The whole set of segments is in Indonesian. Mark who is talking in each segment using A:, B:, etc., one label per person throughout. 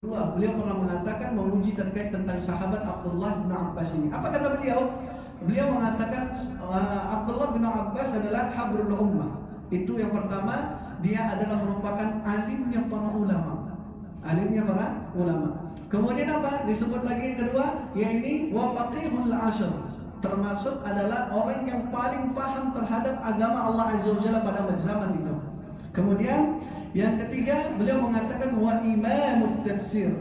A: beliau pernah mengatakan memuji terkait tentang sahabat Abdullah bin Abbas ini. Apa kata beliau? Beliau mengatakan Abdullah bin Abbas adalah habrul ummah. Itu yang pertama, dia adalah merupakan alimnya para ulama. Alimnya para ulama. Kemudian apa? Disebut lagi yang kedua, yaitu wa faqihul ashr. Termasuk adalah orang yang paling paham terhadap agama Allah Azza wa Jalla pada zaman itu. Kemudian yang ketiga, beliau mengatakan wa imamut tafsir.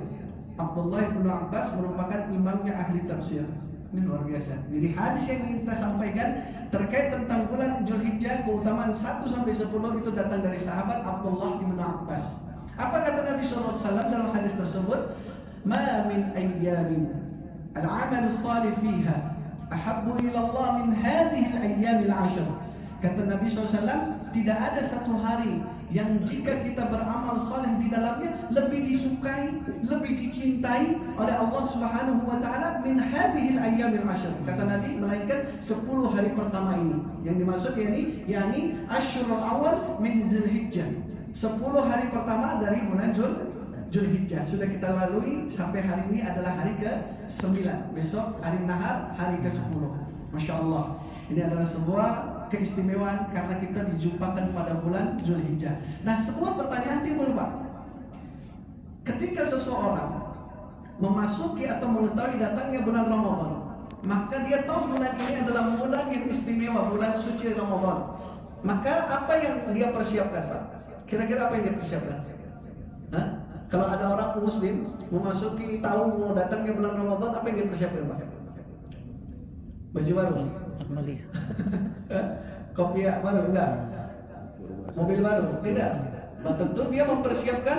A: Abdullah bin Abbas merupakan imamnya ahli tafsir. Ini luar biasa. Jadi hadis yang kita sampaikan terkait tentang bulan Dzulhijjah, keutamaan 1 sampai 10 itu datang dari sahabat Abdullah bin Abbas. Apa kata Nabi sallallahu alaihi wasallam dalam hadis tersebut? Ma min ayyamin al-amalus salih fiha ahabbu ila Allah min hadhihi al-ayyamil 'ashr. Kata Nabi SAW, tidak ada satu hari yang jika kita beramal saleh di dalamnya lebih disukai, lebih dicintai oleh Allah Subhanahu wa taala min hadhil ayyamil ashr. Kata Nabi, melainkan 10 hari pertama ini. Yang dimaksud yakni Asyurul Awal min Dzulhijjah. 10 hari pertama dari bulan Dzulhijjah. Sudah kita lalui sampai hari ini adalah hari ke-9. Besok hari Nahar, hari ke-10. Masya Allah. Ini adalah sebuah keistimewaan karena kita dijumpakan pada bulan Dzulhijjah. Nah, sebuah pertanyaan timbul, Pak. Ketika seseorang memasuki atau mengetahui datangnya bulan Ramadan, maka dia tahu bulan ini adalah bulan yang istimewa, bulan suci Ramadan. Maka apa yang dia persiapkan, Pak? Kira-kira apa yang dia persiapkan? Hah? Kalau ada orang muslim memasuki tahu mau datangnya bulan Ramadan, apa yang dia persiapkan, Pak? Baju baru?
B: Amalia.
A: Kopiah baru? Enggak. Mobil baru? Tidak. Nah, tentu dia mempersiapkan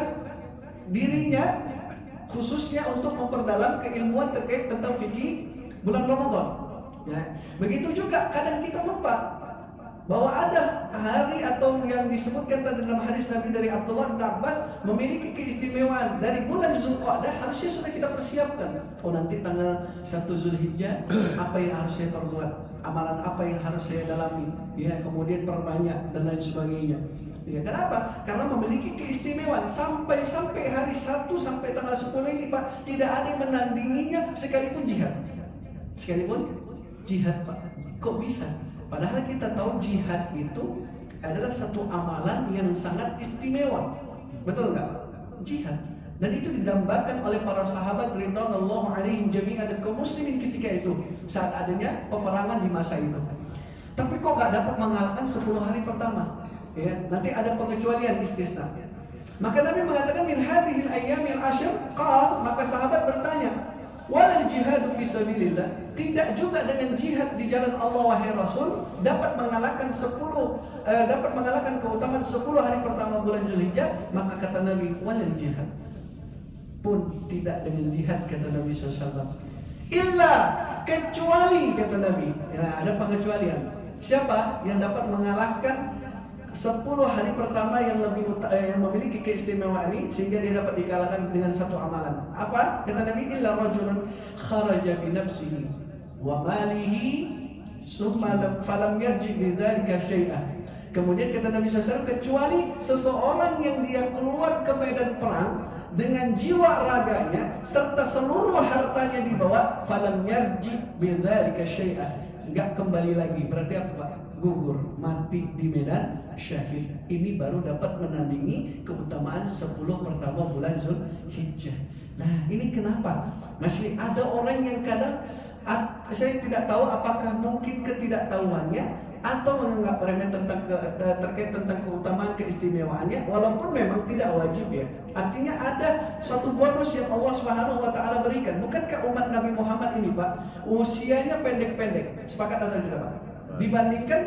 A: dirinya khususnya untuk memperdalam keilmuan terkait tentang fikih bulan Ramadan. Ya. Begitu juga kadang kita lupa bahwa ada hari atau yang disebutkan tadi dalam hadis Nabi dari Abdullah bin Abbas memiliki keistimewaan dari bulan Zulqa'dah, harusnya sudah kita persiapkan. Oh, nanti tanggal 1 Zulhijjah apa yang harus saya perbuat, amalan apa yang harus saya dalami, ya, kemudian perbanyak dan lain sebagainya. Ya, kenapa? Karena memiliki keistimewaan sampai hari 1 sampai tanggal 10 ini, Pak, tidak ada yang menandinginya sekalipun jihad. Sekalipun jihad, Pak. Kok bisa? Padahal kita tahu jihad itu adalah satu amalan yang sangat istimewa. Betul nggak? Jihad. Dan itu didambakan oleh para sahabat radhiyallahu alaihim jami'an dan kaum muslimin ketika itu saat adanya peperangan di masa itu. Tapi kok nggak dapat mengalahkan 10 hari pertama? Ya, nanti ada pengecualian istisna. Maka Nabi mengatakan min hadhil ayyamil ashr, maka sahabat bertanya, walal jihadu fi sabilillah, tidak juga dengan jihad di jalan Allah wahai Rasul dapat mengalahkan keutamaan 10 hari pertama bulan Dzulhijjah. Maka kata Nabi, walal jihad pun tidak dengan jihad, kata Nabi SAW. Illa, kecuali, kata Nabi. Ya, ada pengecualian. Siapa yang dapat mengalahkan 10 hari pertama yang memiliki keistimewaan ini sehingga dia dapat dikalahkan dengan satu amalan. Apa? Kata Nabi, illa rajulun kharaja bi nafsihi wa malihi summa falam yarji bidzalika syai'an. Kemudian kata Nabi SAW, kecuali seseorang yang dia keluar ke medan perang dengan jiwa raganya serta seluruh hartanya dibawa, falam yarji bidzalika syai'an, enggak kembali lagi. Berarti apa? Gugur, mati di medan syahid. Ini baru dapat menandingi keutamaan 10 pertama bulan Dzulhijjah. Nah, ini kenapa masih ada orang yang kadang saya tidak tahu apakah mungkin ketidaktahuannya atau menganggap remeh terkait tentang keutamaan keistimewaannya, walaupun memang tidak wajib, ya. Artinya ada suatu bonus yang Allah Subhanahu wa taala berikan. Bukankah umat Nabi Muhammad ini, Pak, usianya pendek-pendek? Sepakat atau tidak, Pak? Dibandingkan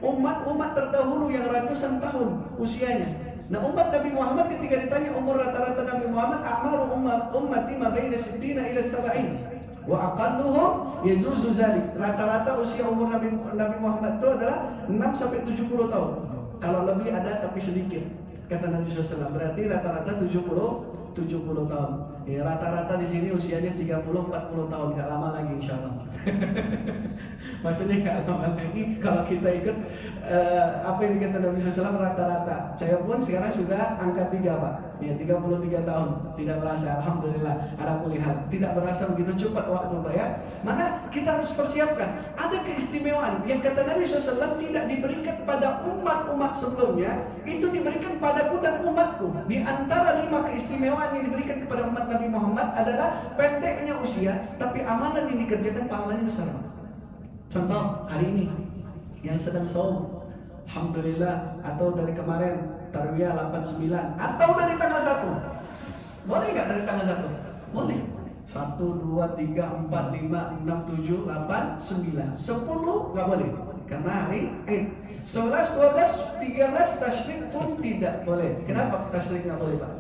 A: umat-umat terdahulu yang ratusan tahun usianya. Nah, umat Nabi Muhammad ketika ditanya umur rata-rata Nabi Muhammad, amaru ummati ma baina 60 ila 70 wa aqalluhum yajuzu zalik. Rata-rata usia umur Nabi Muhammad itu adalah 6 sampai 70 tahun. Kalau lebih ada tapi sedikit. Kata Nabi SAW, berarti rata-rata 70 tahun. Ya, rata-rata di sini usianya 30-40 tahun, nggak lama lagi insya Allah. Maksudnya nggak lama lagi kalau kita ikut apa yang dikatakan Nabi SAW rata-rata. Saya pun sekarang sudah angka 3, Pak. Ya 33 tahun, tidak berasa, alhamdulillah. Ala kulli hal, tidak berasa begitu cepat waktu Pak ya. Maka kita harus persiapkan. Ada keistimewaan yang kata Nabi SAW tidak diberikan pada umat-umat sebelumnya, itu diberikan padaku dan umatku. Di antara 5 keistimewaan yang diberikan kepada umat Nabi Muhammad adalah pendeknya usia, tapi amalan yang dikerjakan pahalanya besar. Contoh hari ini yang sedang saum, alhamdulillah, atau dari kemarin Tarwiyah 89, atau dari tanggal 1. Boleh nggak dari tanggal 1? Boleh. 1, 2, 3, 4, 5, 6, 7, 8, 9, 10 nggak boleh karena hari Id. 11, 12, 13 tasyrik pun tidak boleh. Kenapa tasyrik nggak boleh Pak?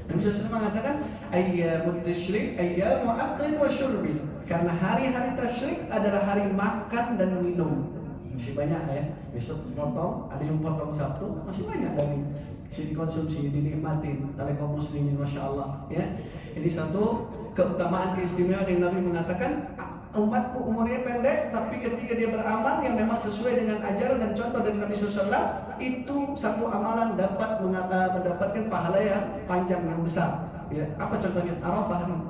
A: Nabi SAW mengatakan ayyamut tasyrik ayyamu aklin wa syurbin, karena hari-hari tasyrik adalah hari makan dan minum. Masih banyak ya, besok potong, ada yang potong Sabtu, masih banyak lagi. Sini konsumsi, dinikmatin oleh kaum muslimin, masya Allah ya. Ini satu keutamaan keistimewaan yang Nabi mengatakan, umatku umurnya pendek, tapi ketika dia beramal yang memang sesuai dengan ajaran dan contoh dari Nabi SAW, itu satu amalan dapat mendapatkan pahala yang panjang, yang besar ya. Apa contohnya? Arafah ini.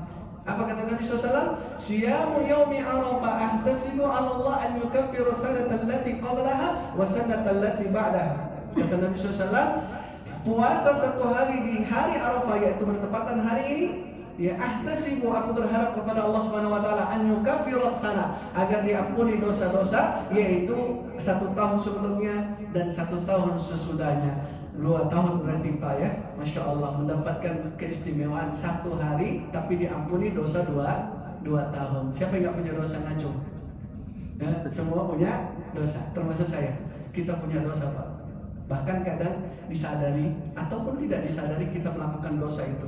A: Apa kata Nabi SAW? Siyamu yawmi Arafah ahtasibu ala Allah an yukaffiru sanata allati qablaha wa sanata allati ba'daha. Kata Nabi SAW, puasa satu hari di hari Arafah, yaitu bertepatan hari ini, ya ahtasibu, aku berharap kepada Allah Subhanahu wa taala an yukaffiru sana, agar diampuni dosa-dosa, yaitu 1 tahun sebelumnya dan 1 tahun sesudahnya. 2 tahun berarti Pak ya, masya Allah, mendapatkan keistimewaan 1 hari tapi diampuni dosa 2 tahun. Siapa yang nggak punya dosa ngaco? Ya, semua punya dosa, termasuk saya. Kita punya dosa Pak. Bahkan kadang disadari ataupun tidak disadari kita melakukan dosa itu.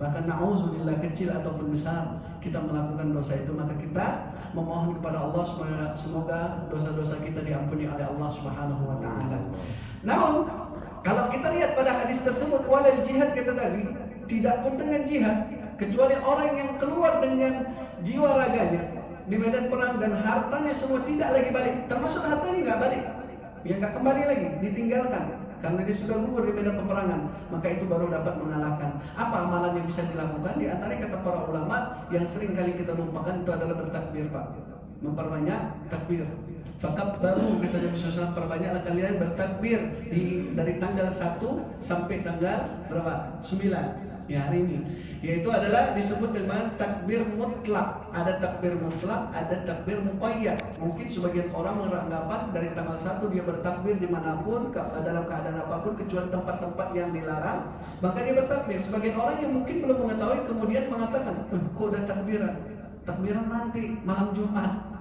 A: Bahkan na'udzubillah, kecil ataupun besar kita melakukan dosa itu, maka kita memohon kepada Allah semoga dosa-dosa kita diampuni oleh Allah Subhanahu wa taala. Namun kalau kita lihat pada hadis tersebut, walal jihad, kata Nabi, tidak pun dengan jihad, kecuali orang yang keluar dengan jiwa raganya di medan perang dan hartanya semua tidak lagi balik, termasuk hartanya nggak balik, ya nggak kembali lagi, ditinggalkan karena dia sudah gugur di medan peperangan, maka itu baru dapat mengalahkan. Apa amalan yang bisa dilakukan? Di antara kata para ulama yang sering kali kita lupakan itu adalah bertakbir Pak, memperbanyak takbir. Fakat baru kita Nabi SAW, perbanyaklah kalian bertakbir dari tanggal 1 sampai tanggal berapa? 9 ya hari ini. Yaitu adalah disebut dengan takbir mutlak. Ada takbir mutlak, ada takbir muqayyad. Mungkin sebagian orang beranggapan dari tanggal 1 dia bertakbir dimanapun, dalam keadaan apapun, kecuali tempat-tempat yang dilarang, maka dia bertakbir. Sebagian orang yang mungkin belum mengetahui kemudian mengatakan, kok udah takbiran nanti malam Jumat.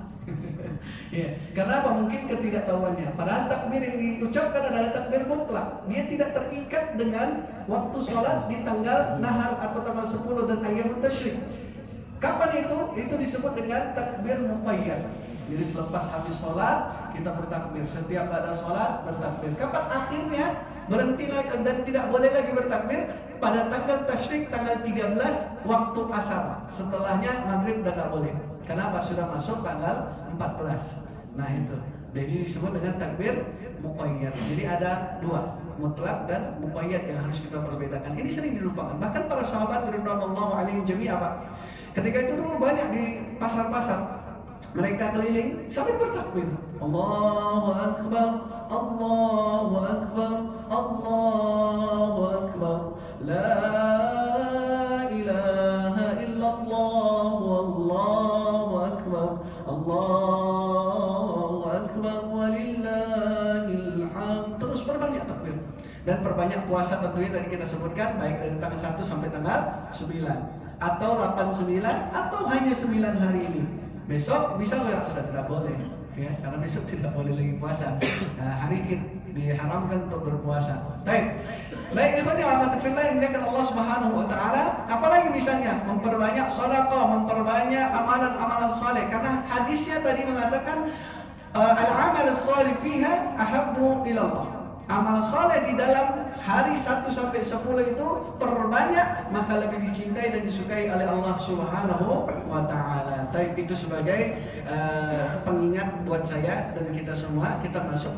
A: Ya, karena apa? Mungkin ketidaktahuannya. Padahal takbir yang diucapkan adalah takbir mutlak. Dia tidak terikat dengan waktu sholat di tanggal nahar atau tanggal 10 dan ayyamut tasyrik. Kapan itu? Itu disebut dengan takbir muqayyad. Jadi selepas habis sholat kita bertakbir. Setiap ada sholat bertakbir. Kapan akhirnya berhenti lagi dan tidak boleh lagi bertakbir? Pada tanggal tasyrik, tanggal 13 waktu asar. Setelahnya maghrib udah nggak boleh. Kenapa? Sudah masuk tanggal 14. Nah itu. Jadi disebut dengan takbir muqayyad. Jadi ada 2, mutlak dan muqayyad, yang harus kita perbedakan. Ini sering dilupakan. Bahkan para sahabat radhiyallahu alaihim jami'a Pak, ketika itu dulu banyak di pasar-pasar, mereka keliling sambil bertakbir. Allahu Akbar, Allahu Akbar, Allahu Akbar, la ilaha illallah, wallahu akbar, Allahu akbar, walillahil hamd. Terus perbanyak takbir. Dan perbanyak puasa tentunya tadi kita sebutkan, baik dari tanggal 1 sampai tanggal 9 atau 89 atau hanya 9 hari ini. Besok bisa nggak? Tidak boleh ya, karena besok tidak boleh lagi puasa. Hari Id diharamkan untuk berpuasa. Baik, ikhwan yang akan fillah yang dimuliakan Allah Subhanahu wa taala, apalagi misalnya memperbanyak sedekah, memperbanyak amalan-amalan saleh, karena hadisnya tadi mengatakan al-amal as-salih fiha ahabbu ila Allah. Amal saleh di dalam hari 1 sampai 10 itu perbanyak, maka lebih dicintai dan disukai oleh Allah Subhanahu wa taala. Baik, itu sebagai pengingat buat saya dan kita semua, kita masuk